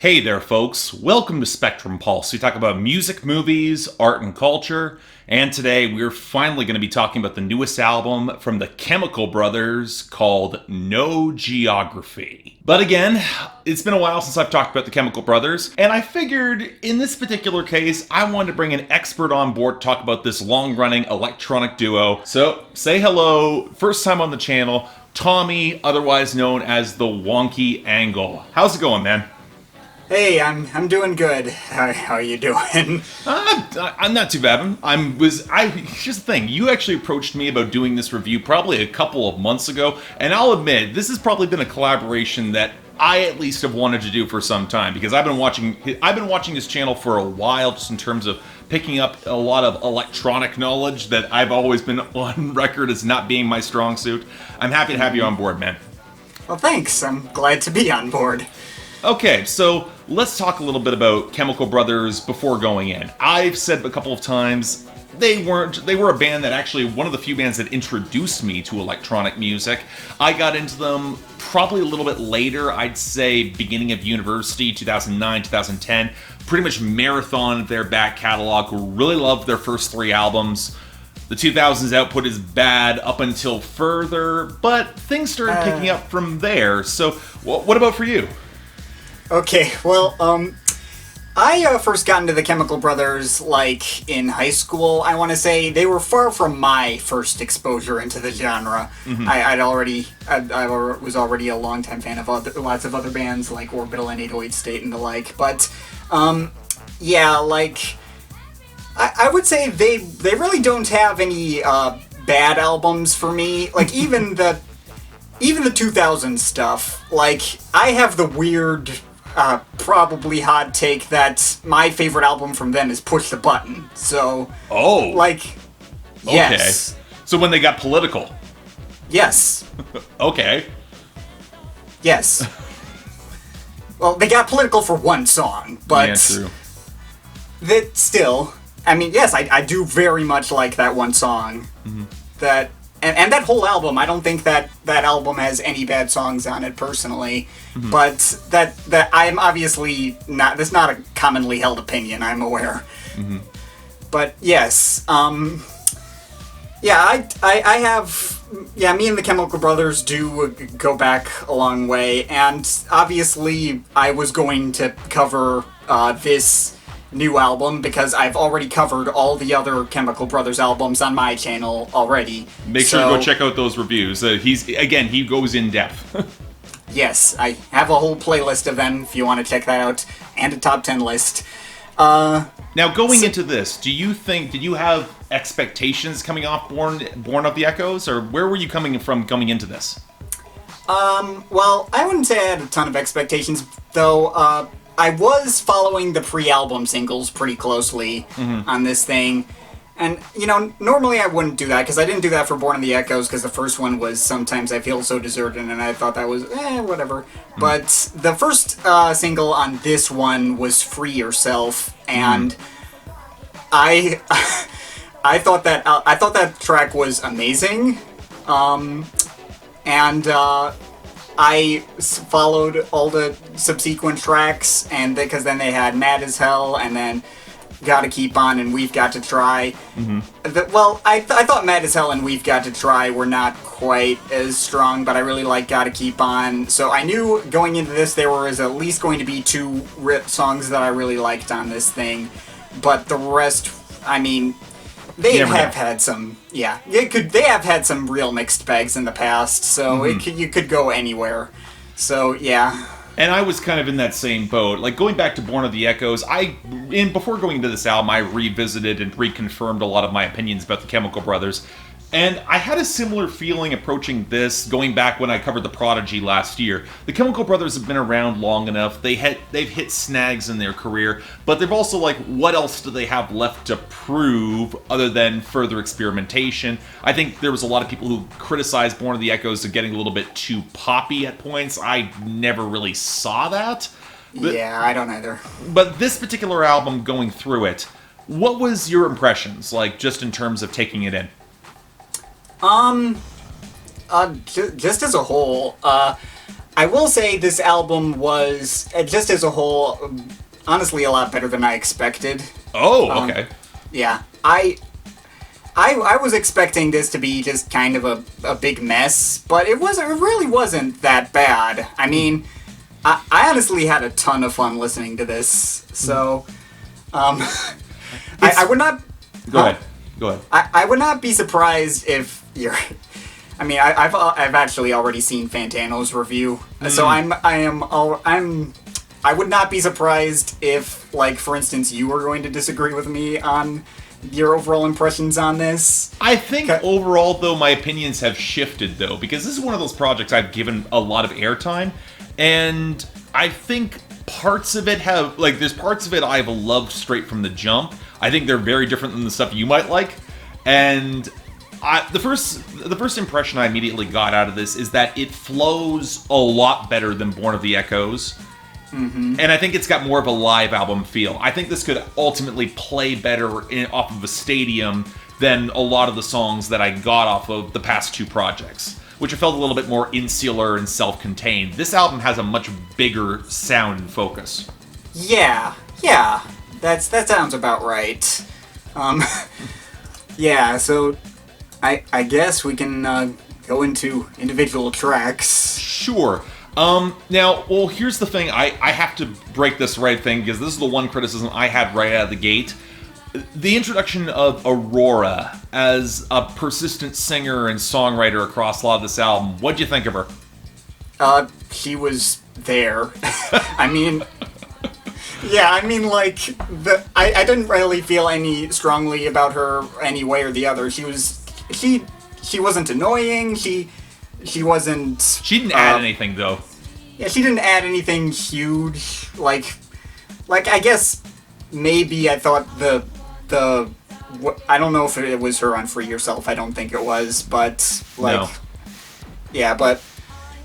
Hey there, folks. Welcome to Spectrum Pulse. We talk about music, movies, art, and culture. And today we're finally going to be talking about the newest album from the Chemical Brothers called No Geography. But again, it's been a while since I've talked about the Chemical Brothers, and I figured in this particular case, I wanted to bring an expert on board to talk about this long-running electronic duo. So, say hello, first time on the channel, Tommy, otherwise known as the Wonky Angle. How's it going, man? Hey, I'm doing good. How you doing? I'm not too bad. Here's the thing. You actually approached me about doing this review probably a couple of months ago, and I'll admit this has probably been a collaboration that I at least have wanted to do for some time because I've been watching this channel for a while, just in terms of picking up a lot of electronic knowledge that I've always been on record as not being my strong suit. I'm happy to have you on board, man. Well, thanks. I'm glad to be on board. Okay, so let's talk a little bit about Chemical Brothers before going in. I've said a couple of times they were a band that actually one of the few bands that introduced me to electronic music. I got into them probably a little bit later, I'd say beginning of university, 2009, 2010. Pretty much marathoned their back catalog. Really loved their first three albums. The 2000s output is bad up until further, but things started picking up from there. So what about for you? Okay, well, I first got into the Chemical Brothers, in high school, I want to say. They were far from my first exposure into the genre. Mm-hmm. I was already a longtime fan of lots of other bands, like Orbital and 808 State and the like, but, I would say they really don't have any, bad albums for me. Even the 2000s stuff, I have the weird... probably hot take that my favorite album from them is Push the Button. So, yes. Okay. So when they got political. Yes. Okay. Yes. Well, they got political for one song, but yeah, true. That still, yes, I do very much like that one song. Mm-hmm. And that whole album, I don't think that album has any bad songs on it personally, mm-hmm. but that I'm obviously not, that's not a commonly held opinion, I'm aware. Mm-hmm. But yes, I have, me and the Chemical Brothers do go back a long way, and obviously I was going to cover this new album because I've already covered all the other Chemical Brothers albums on my channel already. Make sure to go check out those reviews. He goes in depth. Yes, I have a whole playlist of them if you want to check that out, and a top 10 list. Now, going into this, did you have expectations coming off Born of the Echoes, or where were you coming from coming into this? Well, I wouldn't say I had a ton of expectations, though. I was following the pre-album singles pretty closely on this thing. And, normally I wouldn't do that, because I didn't do that for Born of the Echoes, because the first one was Sometimes I Feel So Deserted, and I thought that was, whatever. But the first single on this one was Free Yourself, and I thought that track was amazing. I followed all the subsequent tracks, and because then they had Mad as Hell, and then Gotta Keep On, and We've Got to Try. Mm-hmm. I thought Mad as Hell and We've Got to Try were not quite as strong, but I really like Gotta Keep On. So I knew going into this there was at least going to be two songs that I really liked on this thing, but the rest, they have had some, they have had some real mixed bags in the past, so you could go anywhere. So, yeah. And I was kind of in that same boat. Going back to Born of the Echoes, before going into this album, I revisited and reconfirmed a lot of my opinions about the Chemical Brothers. And I had a similar feeling approaching this going back when I covered The Prodigy last year. The Chemical Brothers have been around long enough. They've hit snags in their career, but they've also, what else do they have left to prove other than further experimentation? I think there was a lot of people who criticized Born of the Echoes of getting a little bit too poppy at points. I never really saw that. Yeah, I don't either. But this particular album, going through it, what was your impressions, just in terms of taking it in? Just as a whole, I will say this album was, just as a whole, honestly a lot better than I expected. Oh, okay. Yeah, I was expecting this to be just kind of a big mess, but it wasn't. It really wasn't that bad. I mean, I honestly had a ton of fun listening to this. So, I would not. Go ahead. Go ahead. I would not be surprised if you're. I mean, I've actually already seen Fantano's review, so I would not be surprised if, like, for instance, you were going to disagree with me on your overall impressions on this. I think overall, though, my opinions have shifted, though, because this is one of those projects I've given a lot of airtime, and I think parts of it have, like, there's parts of it I've loved straight from the jump. I think they're very different than the stuff you might like, and the first impression I immediately got out of this is that it flows a lot better than Born of the Echoes. Mm-hmm. And I think it's got more of a live album feel. I think this could ultimately play better off of a stadium than a lot of the songs that I got off of the past two projects, which I felt a little bit more insular and self-contained. This album has a much bigger sound and focus. Yeah, that sounds about right. Yeah, so I guess we can go into individual tracks. Sure. Now, well, here's the thing. I have to break this right thing, because this is the one criticism I had right out of the gate. The introduction of Aurora as a persistent singer and songwriter across a lot of this album, what'd you think of her? She was there. I mean... Yeah, I mean, like, I didn't really feel any strongly about her any way or the other. She wasn't annoying, she wasn't... She didn't add anything, though. Yeah, she didn't add anything huge. Like, I guess maybe I thought I don't know if it was her on Free Yourself. I don't think it was, but, like... No. Yeah, but...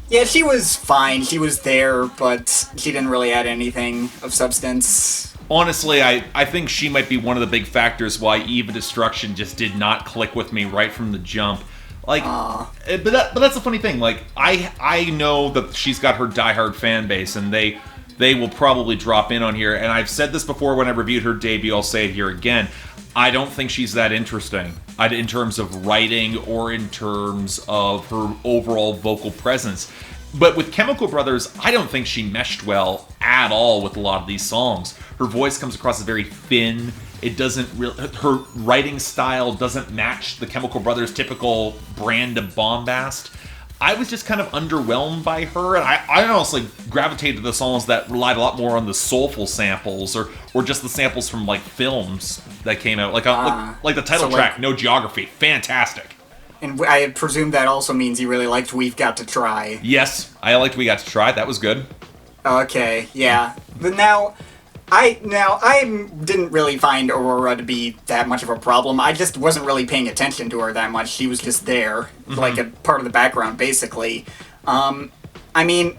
Yeah, she was fine. She was there, but she didn't really add anything of substance. Honestly, I think she might be one of the big factors why Eve of Destruction just did not click with me right from the jump. Like, but that's the funny thing. Like, I know that she's got her diehard fan base, and they will probably drop in on here. And I've said this before when I reviewed her debut. I'll say it here again. I don't think she's that interesting in terms of writing or in terms of her overall vocal presence. But with Chemical Brothers, I don't think she meshed well at all with a lot of these songs. Her voice comes across as very thin. It doesn't her writing style doesn't match the Chemical Brothers' typical brand of bombast. I was just kind of underwhelmed by her, and I honestly gravitated to the songs that relied a lot more on the soulful samples, or just the samples from, like, films that came out, like the title track, No Geography, fantastic. And I presume that also means you really liked Weve Got To Try. Yes, I liked We Got To Try. That was good. Okay, yeah. But now I didn't really find Aurora to be that much of a problem. I just wasn't really paying attention to her that much. She was just there, like a part of the background, basically. I mean,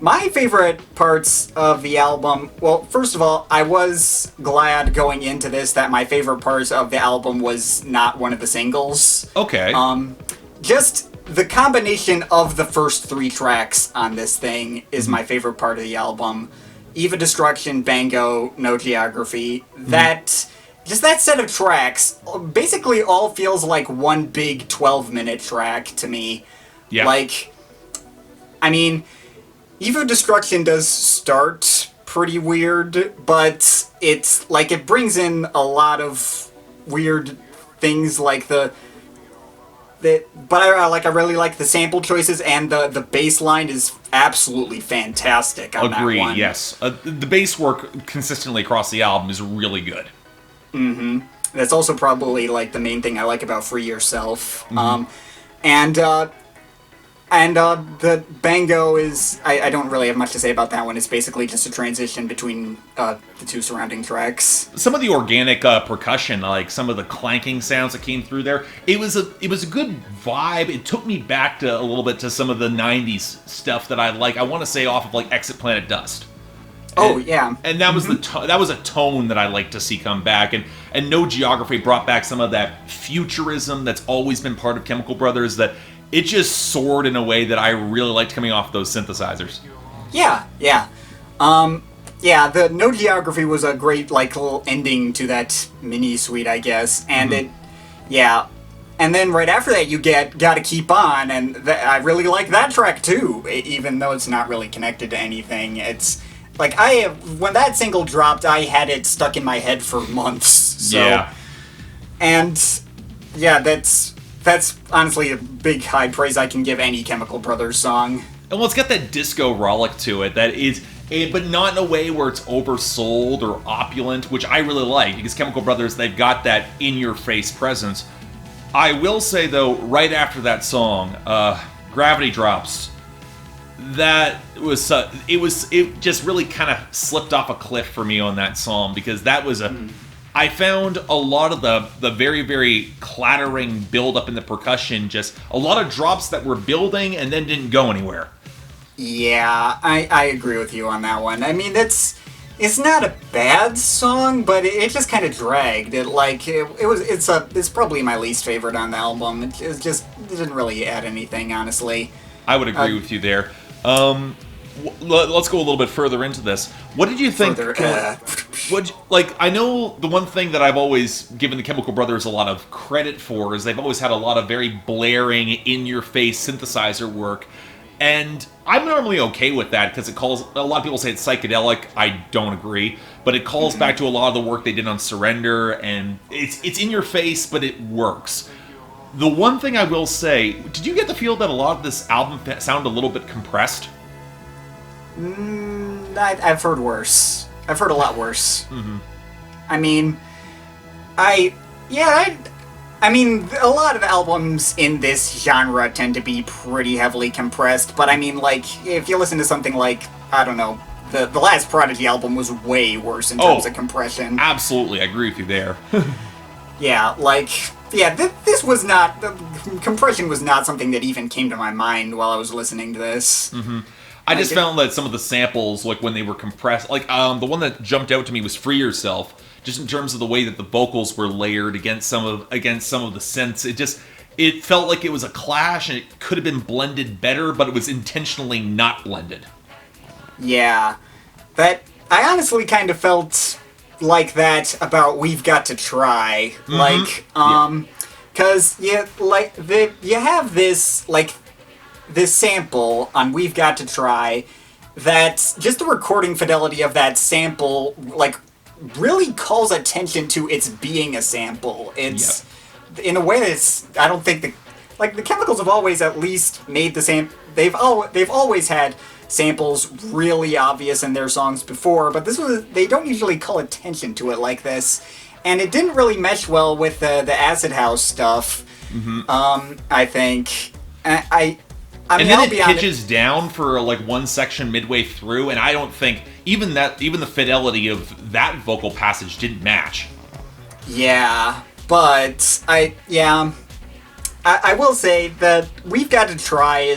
my favorite parts of the album... Well, first of all, I was glad going into this that my favorite part of the album was not one of the singles. Okay. Just the combination of the first three tracks on this thing is my favorite part of the album. Eve of Destruction, Bango, No Geography. Just that set of tracks basically all feels like one big 12-minute track to me. Yeah. Like, I mean, Eve of Destruction does start pretty weird, but it's like it brings in a lot of weird things like I really like the sample choices, and the bass line is absolutely fantastic on that one. Agreed, yes. The bass work consistently across the album is really good. Mm-hmm. That's also probably, like, the main thing I like about Free Yourself. Mm-hmm. And the Bango is... I don't really have much to say about that one. It's basically just a transition between the two surrounding tracks. Some of the organic percussion, like some of the clanking sounds that came through there, it was a good vibe. It took me back to a little bit to some of the 90s stuff that I like. I want to say off of, like, Exit Planet Dust. Yeah. And that was that was a tone that I like to see come back, and No Geography brought back some of that futurism that's always been part of Chemical Brothers that it just soared in a way that I really liked coming off those synthesizers. Yeah, yeah. Yeah, the No Geography was a great, like, little ending to that mini-suite, I guess. And yeah. And then right after that, you get Gotta Keep On, and I really like that track, too, even though it's not really connected to anything. It's, like, when that single dropped, I had it stuck in my head for months, so... Yeah. And, yeah, that's honestly a big high praise I can give any Chemical Brothers song. And well, it's got that disco rollick to it that is... but not in a way where it's oversold or opulent, which I really like, because Chemical Brothers, they've got that in-your-face presence. I will say, though, right after that song, Gravity Drops, that was, it just really kind of slipped off a cliff for me on that song, because that was I found a lot of the very, very clattering build-up in the percussion, just a lot of drops that were building and then didn't go anywhere. Yeah, I agree with you on that one. I mean, it's not a bad song, but it just kind of dragged. It's probably my least favorite on the album. It didn't really add anything, honestly. I would agree with you there. Let's go a little bit further into this. What did you think? I know the one thing that I've always given the Chemical Brothers a lot of credit for is they've always had a lot of very blaring, in-your-face synthesizer work. And I'm normally okay with that because a lot of people say it's psychedelic. I don't agree. But it calls back to a lot of the work they did on Surrender, and it's in your face, but it works. The one thing I will say, did you get the feel that a lot of this album sounded a little bit compressed? I've heard worse. I've heard a lot worse. I mean, I mean, a lot of albums in this genre tend to be pretty heavily compressed, but I mean, like, if you listen to something like, I don't know, the last Prodigy album was way worse in terms of compression. Absolutely, I agree with you there. Yeah, this was not, compression was not something that even came to my mind while I was listening to this. I just found that some of the samples, like when they were compressed, like the one that jumped out to me was Free Yourself. Just in terms of the way that the vocals were layered against some of the synths, it felt like it was a clash, and it could have been blended better, but it was intentionally not blended. Yeah, I honestly kind of felt like that about Weve Got To Try, because you have this this sample on Weve Got To Try that just the recording fidelity of that sample really calls attention to its being a sample. It's in a way that's, I don't think the Chemicals have always at least made the same. They've always had samples really obvious in their songs before, but they don't usually call attention to it like this, and it didn't really mesh well with the acid house stuff. I think I mean, and then it pitches down for one section midway through, and I don't think even the fidelity of that vocal passage didn't match. Yeah, but I will say that Weve Got To Try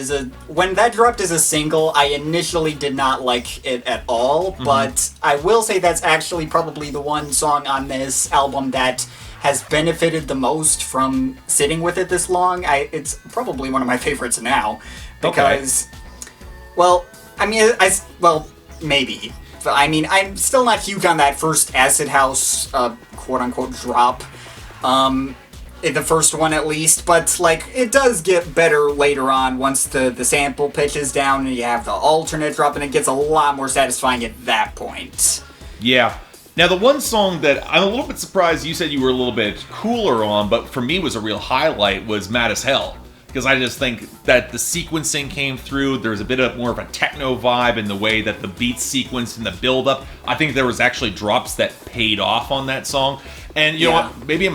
when that dropped as a single, I initially did not like it at all, but I will say that's actually probably the one song on this album that has benefited the most from sitting with it this long. It's probably one of my favorites now, because, maybe. But, I mean, I'm still not huge on that first acid house, quote-unquote, drop. The first one, at least. But, it does get better later on once the sample pitches down and you have the alternate drop, and it gets a lot more satisfying at that point. Yeah. Now, the one song that I'm a little bit surprised you said you were a little bit cooler on, but for me was a real highlight, was Mad as Hell. Because I just think that the sequencing came through. There's a bit more of a techno vibe in the way that the beats sequenced and the build-up. I think there was actually drops that paid off on that song. And you know what? Maybe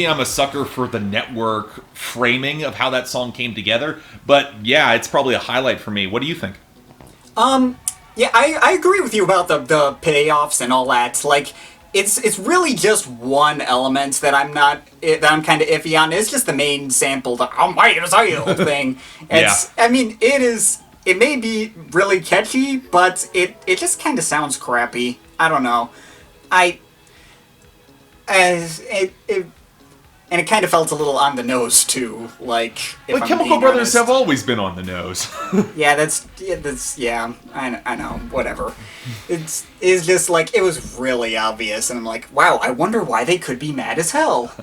I'm a sucker for the network framing of how that song came together. But yeah, it's probably a highlight for me. What do you think? Yeah, I agree with you about the payoffs and all that. It's really just one element that I'm kind of iffy on. It's just the main sample, the "oh my God" thing. I mean, it may be really catchy, but it just kind of sounds crappy. I don't know. and it kind of felt a little on the nose too. Like, if But I'm Chemical being Brothers honest. have always been on the nose. I know, whatever. It's just like, it was really obvious, and I'm like, wow, I wonder why they could be mad as hell.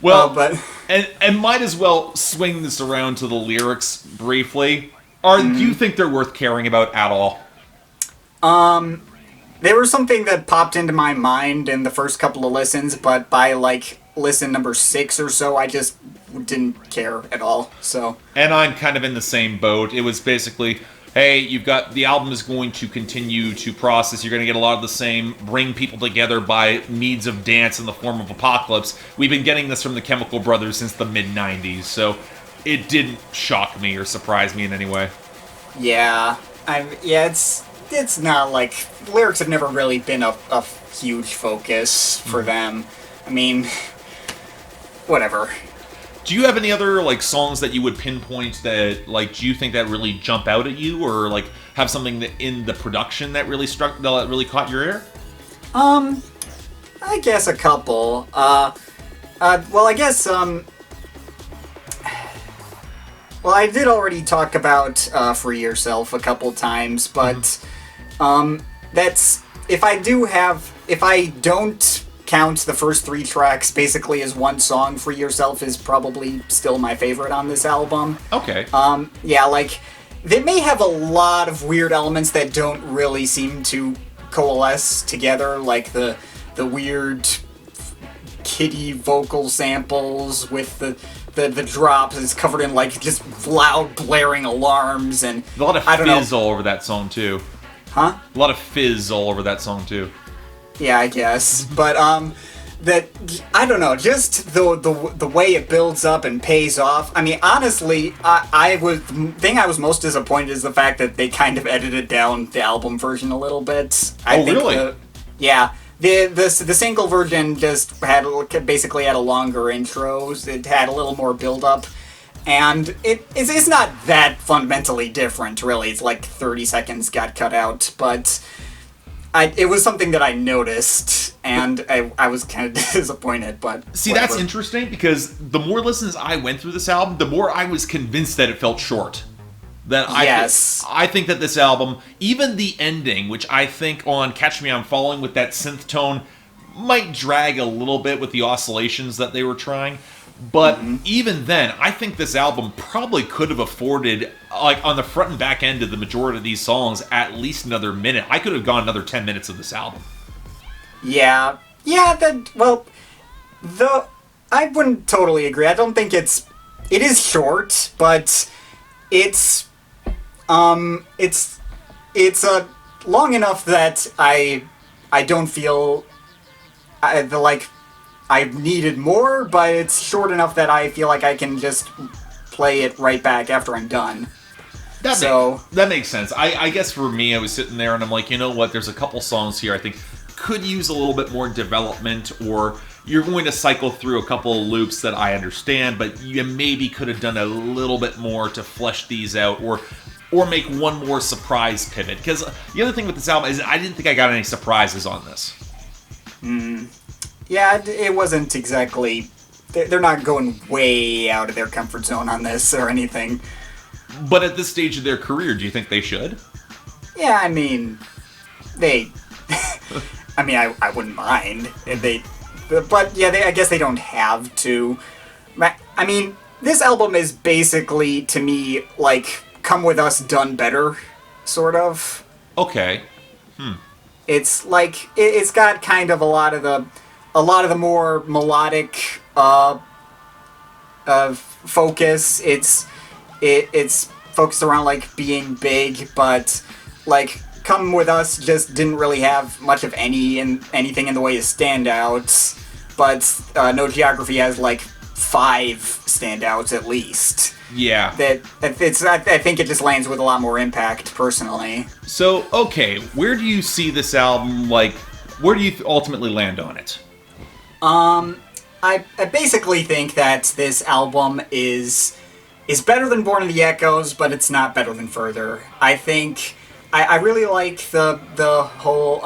Well, But and might as well swing this around to the lyrics briefly. Do you think they're worth caring about at all? they were something that popped into my mind in the first couple of listens, but by like listen number 6 or so, I just didn't care at all. So, And I'm kind of in the same boat. It was basically, hey, you've got the album is going to continue to process. You're going to get a lot of the same bring people together by means of dance in the form of Apocalypse. We've been getting this from the Chemical Brothers since the mid 90s, so it didn't shock me or surprise me in any way. yeah, it's not like lyrics have never really been a huge focus for them. I mean, whatever. Do you have any other like songs that you would pinpoint that like do you think that really jump out at you, or like have something that in the production that really caught your ear? I guess a couple. Well, I guess well, I did already talk about Free Yourself a couple times, but that's if I don't count the first 3 tracks basically as one song, Free Yourself is probably still my favorite on this album. Okay. Yeah, like, they may have a lot of weird elements that don't really seem to coalesce together, like the weird kiddie vocal samples with the drops is covered in like just loud blaring alarms, and a lot of fizz all over that song too. Huh? A lot of fizz all over that song too. Yeah, I guess. But that I don't know, just the way it builds up and pays off. I mean, honestly, the thing I was most disappointed is the fact that they kind of edited down the album version a little bit. Really? Yeah. The single version just basically had a longer intro. It had a little more build up, and it's not that fundamentally different, really. It's like 30 seconds got cut out, but it was something that I noticed, and I was kind of disappointed. But see, whatever. That's interesting because the more listens I went through this album, the more I was convinced that it felt short. I think that this album, even the ending, which I think on Catch Me I'm Falling with that synth tone, might drag a little bit with the oscillations that they were trying. But even then, I think this album probably could have afforded, like on the front and back end of the majority of these songs, at least another minute. I could have gone another 10 minutes of this album. Yeah, I wouldn't totally agree. I don't think it is short, but it's long enough that I don't feel like I needed more, but it's short enough that I feel like I can just play it right back after I'm done. That makes sense. I guess for me, I was sitting there and I'm like, you know what, there's a couple songs here I think could use a little bit more development, or you're going to cycle through a couple of loops that I understand, but you maybe could have done a little bit more to flesh these out, or make one more surprise pivot. Because the other thing with this album is I didn't think I got any surprises on this. Yeah, it wasn't exactly... They're not going way out of their comfort zone on this or anything. But at this stage of their career, do you think they should? Yeah, I mean... I wouldn't mind if they... But, yeah, I guess they don't have to. I mean, this album is basically, to me, like, Come With Us done better, sort of. Okay. It's like it's got kind of a lot of the more melodic focus. It's focused around like being big, but like Come With Us just didn't really have much of anything in the way of standouts. But No Geography has like 5 standouts at least. Yeah. I think it just lands with a lot more impact, personally. So, okay, where do you see this album, like, where do you ultimately land on it? I basically think that this album is better than Born of the Echoes, but it's not better than Further. I think I really like the whole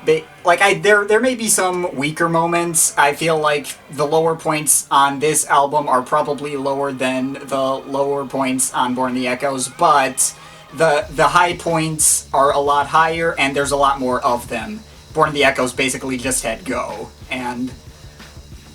there may be some weaker moments. I feel like the lower points on this album are probably lower than the lower points on Born of the Echoes, but the high points are a lot higher, and there's a lot more of them. Born of the Echoes basically just had Go, and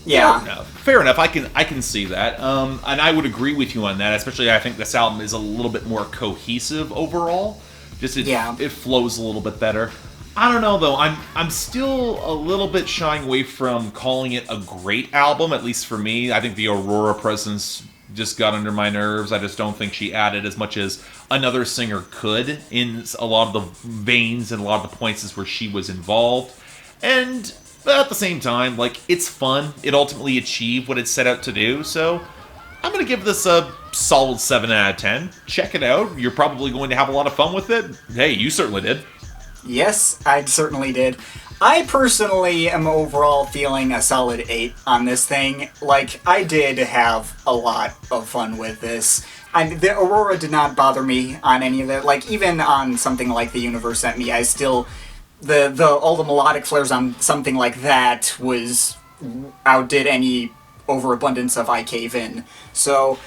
yeah. Fair enough. I can see that. And I would agree with you on that. Especially, I think this album is a little bit more cohesive overall. It flows a little bit better. I don't know though. I'm still a little bit shying away from calling it a great album. At least for me, I think the Aurora presence just got under my nerves. I just don't think she added as much as another singer could in a lot of the veins and a lot of the points where she was involved. And at the same time, like, it's fun. It ultimately achieved what it set out to do. So I'm going to give this a solid 7 out of 10. Check it out. You're probably going to have a lot of fun with it. Hey, you certainly did. Yes, I certainly did. I personally am overall feeling a solid 8 on this thing. Like, I did have a lot of fun with this. The Aurora did not bother me on any of it. Like, even on something like The Universe Sent Me, I still... all the melodic flares on something like that outdid any overabundance of I Cave In. So,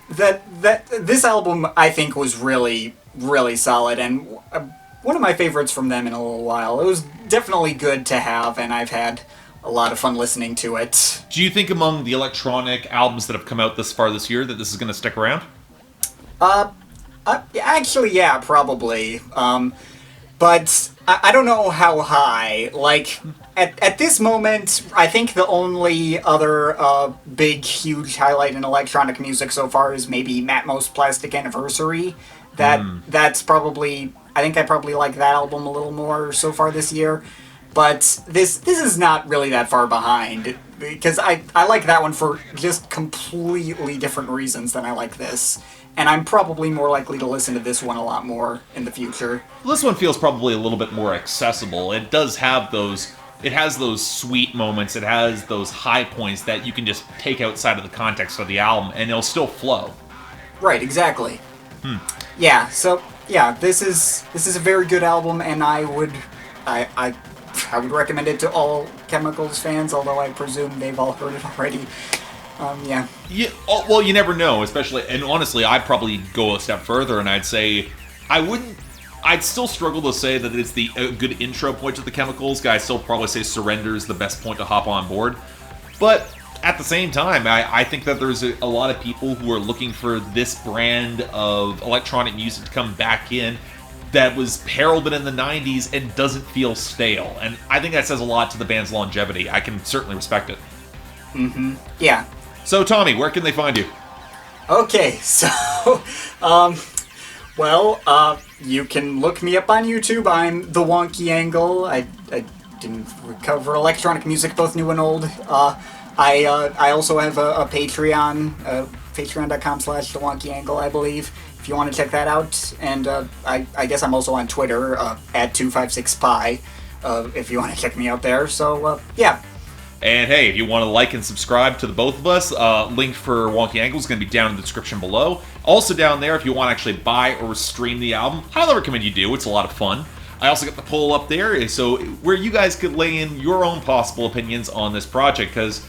this album, I think, was really, really solid, and one of my favorites from them in a little while. It was definitely good to have, and I've had a lot of fun listening to it. Do you think among the electronic albums that have come out this far this year that this is going to stick around? Actually, yeah, probably. But I don't know how high. Like, at this moment, I think the only other big, huge highlight in electronic music so far is maybe Matmos Plastic Anniversary. That's probably... I think I probably like that album a little more so far this year. But this is not really that far behind, because I like that one for just completely different reasons than I like this. And I'm probably more likely to listen to this one a lot more in the future. This one feels probably a little bit more accessible. It does have those... It has those sweet moments. It has those high points that you can just take outside of the context of the album, and it'll still flow. Right, exactly. Yeah, so... Yeah, this is a very good album, and I would recommend it to all Chemicals fans, although I presume they've all heard it already. Yeah. Well, you never know, especially, and honestly, I'd probably go a step further, and I'd say I'd still struggle to say that it's the good intro point to the Chemicals. I'd still probably say Surrender is the best point to hop on board, but at the same time, I think that there's a lot of people who are looking for this brand of electronic music to come back in that was heralded in the 90s and doesn't feel stale. And I think that says a lot to the band's longevity. I can certainly respect it. Yeah. So, Tommy, where can they find you? Okay, so, you can look me up on YouTube. I'm the Wonky Angle. I didn't cover electronic music, both new and old. I also have a Patreon, patreon.com/The Wonky Angle, I believe, if you want to check that out. And I guess I'm also on Twitter, at 256pi, if you want to check me out there. So, yeah. And hey, if you want to like and subscribe to the both of us, link for Wonky Angle is going to be down in the description below. Also down there, if you want to actually buy or stream the album, highly recommend you do. It's a lot of fun. I also got the poll up there, so where you guys could lay in your own possible opinions on this project, because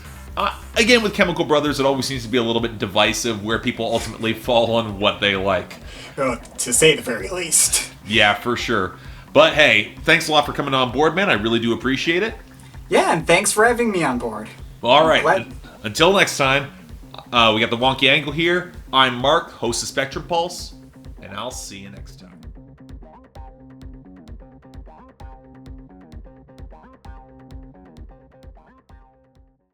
again, with Chemical Brothers, it always seems to be a little bit divisive where people ultimately fall on what they like. To say the very least. Yeah, for sure. But hey, thanks a lot for coming on board, man. I really do appreciate it. Yeah, and thanks for having me on board. All right. Until next time, we got the Wonky Angle here. I'm Mark, host of Spectrum Pulse, and I'll see you next time.